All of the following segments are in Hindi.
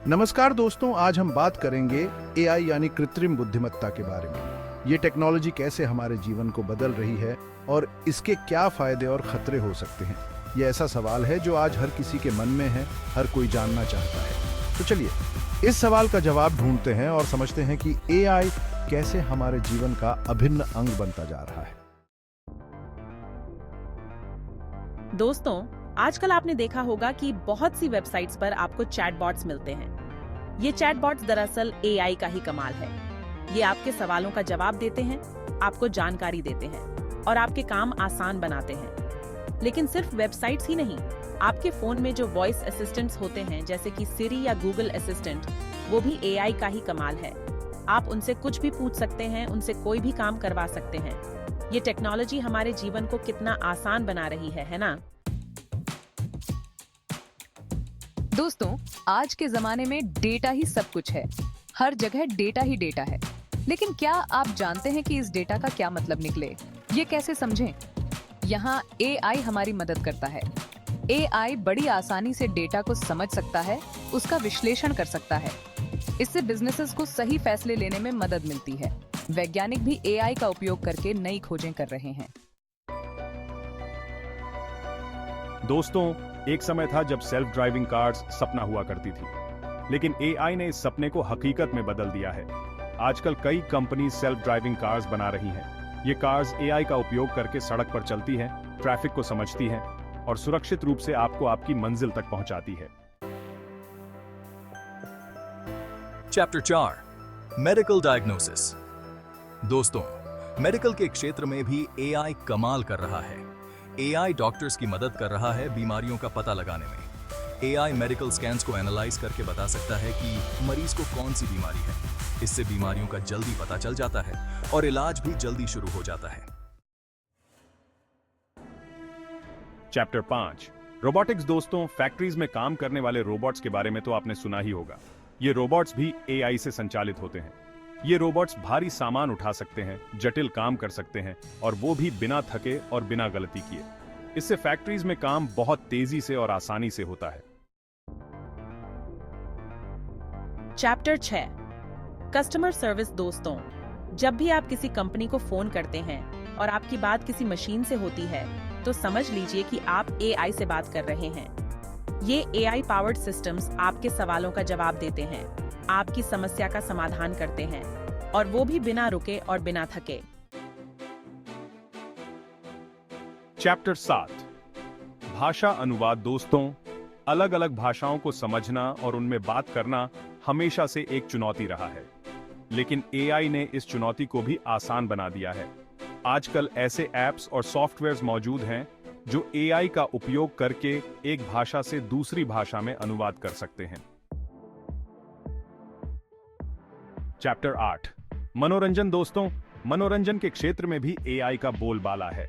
नमस्कार दोस्तों, आज हम बात करेंगे एआई यानी कृत्रिम बुद्धिमत्ता के बारे में। ये टेक्नोलॉजी कैसे हमारे जीवन को बदल रही है और इसके क्या फायदे और खतरे हो सकते हैं। ये ऐसा सवाल है जो आज हर किसी के मन में है, हर कोई जानना चाहता है। तो चलिए इस सवाल का जवाब ढूंढते हैं और समझते हैं कि एआई कैसे हमारे जीवन का अभिन्न अंग बनता जा रहा है। दोस्तों, आजकल आपने देखा होगा कि बहुत सी वेबसाइट्स पर आपको चैटबॉट्स मिलते हैं। ये चैटबॉट्स दरअसल एआई का ही कमाल है। ये आपके सवालों का जवाब देते हैं, आपको जानकारी देते हैं और आपके काम आसान बनाते हैं। लेकिन सिर्फ वेबसाइट्स ही नहीं, आपके फोन में जो वॉइस असिस्टेंट्स होते हैं जैसे कि सिरी या गूगल असिस्टेंट, वो भी एआई का ही कमाल है। आप उनसे कुछ भी पूछ सकते हैं, उनसे कोई भी काम करवा सकते हैं। ये टेक्नोलॉजी हमारे जीवन को कितना आसान बना रही है ना? दोस्तों, आज के जमाने में डेटा ही सब कुछ है। हर जगह डेटा ही डेटा है। लेकिन क्या आप जानते हैं कि इस डेटा का क्या मतलब निकले? ये कैसे समझें? यहाँ एआई हमारी मदद करता है। एआई बड़ी आसानी से डेटा को समझ सकता है, उसका विश्लेषण कर सकता है। इससे बिजनेसेस को सही फैसले लेने में मदद मिलती है। वैज्ञानिक भी एआई का उपयोग करके नई खोजें कर रहे हैं। दोस्तों, एक समय था जब सेल्फ ड्राइविंग कार्स सपना हुआ करती थी, लेकिन एआई ने इस सपने को हकीकत में बदल दिया है। आजकल कई कंपनी सेल्फ ड्राइविंग कार्स बना रही हैं। ये कार्स एआई का उपयोग करके सड़क पर चलती हैं, ट्रैफिक को समझती हैं और सुरक्षित रूप से आपको आपकी मंजिल तक पहुंचाती है। Chapter 4, medical diagnosis. दोस्तों, मेडिकल के क्षेत्र में भी एआई कमाल कर रहा है। एआई डॉक्टर्स की मदद कर रहा है बीमारियों का पता लगाने में। एआई मेडिकल स्कैन्स को एनालाइज करके बता सकता है कि मरीज को कौन सी बीमारी है। इससे बीमारियों का जल्दी पता चल जाता है और इलाज भी जल्दी शुरू हो जाता है। Chapter 5, robotics. दोस्तों, फैक्ट्रीज में काम करने वाले रोबोट्स के बारे में तो आपने सुना ही होगा। ये रोबोट्स भी एआई से संचालित होते हैं। ये रोबोट्स भारी सामान उठा सकते हैं, जटिल काम कर सकते हैं और वो भी बिना थके और बिना गलती किए। इससे फैक्ट्रीज में काम बहुत तेजी से और आसानी से होता है। Chapter 6, customer service. दोस्तों, जब भी आप किसी कंपनी को फोन करते हैं और आपकी बात किसी मशीन से होती है, तो समझ लीजिए कि आप एआई से बात कर रहे हैं। ये एआई पावर्ड सिस्टम्स आपके सवालों का जवाब देते हैं, आपकी समस्या का समाधान करते हैं और वो भी बिना रुके और बिना थके। चैप्टर 7, भाषा अनुवाद। दोस्तों, अलग अलग भाषाओं को समझना और उनमें बात करना हमेशा से एक चुनौती रहा है, लेकिन एआई ने इस चुनौती को भी आसान बना दिया है। आजकल ऐसे ऐप्स और सॉफ्टवेयर्स मौजूद हैं जो एआई का उपयोग करके एक भाषा से दूसरी भाषा में अनुवाद कर सकते हैं। चैप्टर 8, मनोरंजन। दोस्तों, मनोरंजन के क्षेत्र में भी एआई का बोलबाला है।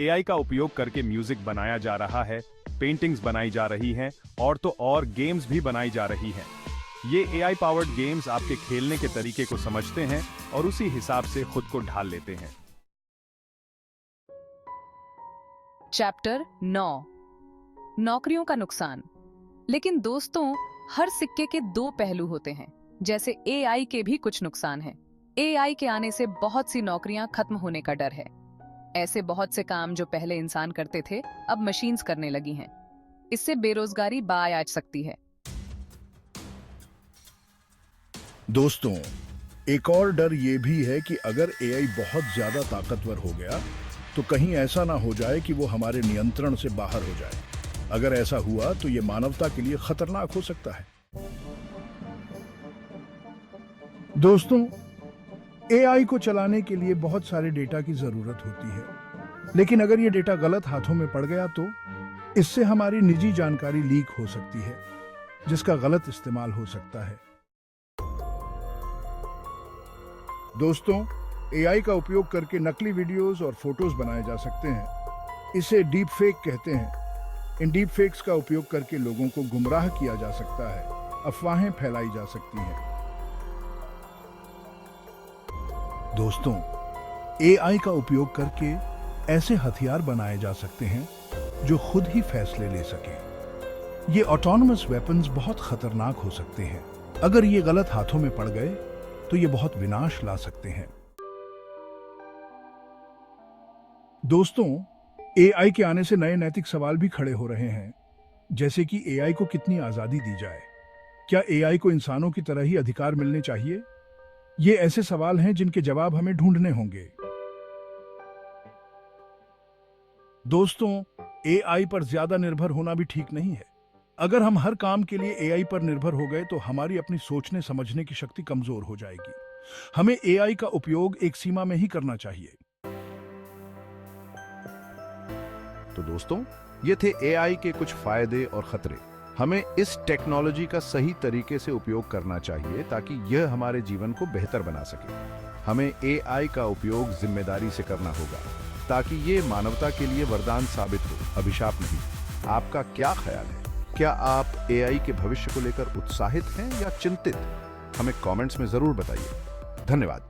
एआई का उपयोग करके म्यूजिक बनाया जा रहा है, पेंटिंग्स बनाई जा रही हैं और तो और गेम्स भी बनाई जा रही हैं। ये एआई पावर्ड गेम्स आपके खेलने के तरीके को समझते हैं और उसी हिसाब से खुद को ढाल लेते हैं। चैप्टर 9, नौकरियों का नुकसान। लेकिन दोस्तों, हर सिक्के के दो पहलू होते हैं। जैसे एआई के भी कुछ नुकसान हैं। एआई के आने से बहुत सी नौकरियां खत्म होने का डर है। ऐसे बहुत से काम जो पहले इंसान करते थे, अब मशीन्स करने लगी हैं। इससे बेरोजगारी बाय आ सकती है। दोस्तों, एक और डर ये भी है कि अगर एआई बहुत ज्यादा ताकतवर हो गया तो कहीं ऐसा ना हो जाए कि वो हमारे नियंत्रण से बाहर हो जाए। अगर ऐसा हुआ तो ये मानवता के लिए खतरनाक हो सकता है। दोस्तों, एआई को चलाने के लिए बहुत सारे डेटा की जरूरत होती है, लेकिन अगर ये डेटा गलत हाथों में पड़ गया तो इससे हमारी निजी जानकारी लीक हो सकती है, जिसका गलत इस्तेमाल हो सकता है। दोस्तों, एआई का उपयोग करके नकली वीडियोस और फोटोज बनाए जा सकते हैं। इसे डीप फेक कहते हैं। इन डीप फेक्स का उपयोग करके लोगों को गुमराह किया जा सकता है, अफवाहें फैलाई जा सकती हैं। दोस्तों, एआई का उपयोग करके ऐसे हथियार बनाए जा सकते हैं जो खुद ही फैसले ले सकें। ये ऑटोनोमस वेपन्स बहुत खतरनाक हो सकते हैं। अगर ये गलत हाथों में पड़ गए तो ये बहुत विनाश ला सकते हैं। दोस्तों, एआई के आने से नए नैतिक सवाल भी खड़े हो रहे हैं, जैसे कि एआई को कितनी आजादी दी जाए। क्या एआई को इंसानों की तरह ही अधिकार मिलने चाहिए? ये ऐसे सवाल हैं जिनके जवाब हमें ढूंढने होंगे। दोस्तों, एआई पर ज्यादा निर्भर होना भी ठीक नहीं है। अगर हम हर काम के लिए एआई पर निर्भर हो गए तो हमारी अपनी सोचने समझने की शक्ति कमजोर हो जाएगी। हमें एआई का उपयोग एक सीमा में ही करना चाहिए। तो दोस्तों, ये थे एआई के कुछ फायदे और खतरे। हमें इस टेक्नोलॉजी का सही तरीके से उपयोग करना चाहिए ताकि यह हमारे जीवन को बेहतर बना सके। हमें एआई का उपयोग जिम्मेदारी से करना होगा ताकि ये मानवता के लिए वरदान साबित हो, अभिशाप नहीं। आपका क्या ख्याल है? क्या आप एआई के भविष्य को लेकर उत्साहित हैं या चिंतित? हमें कमेंट्स में जरूर बताइए। धन्यवाद।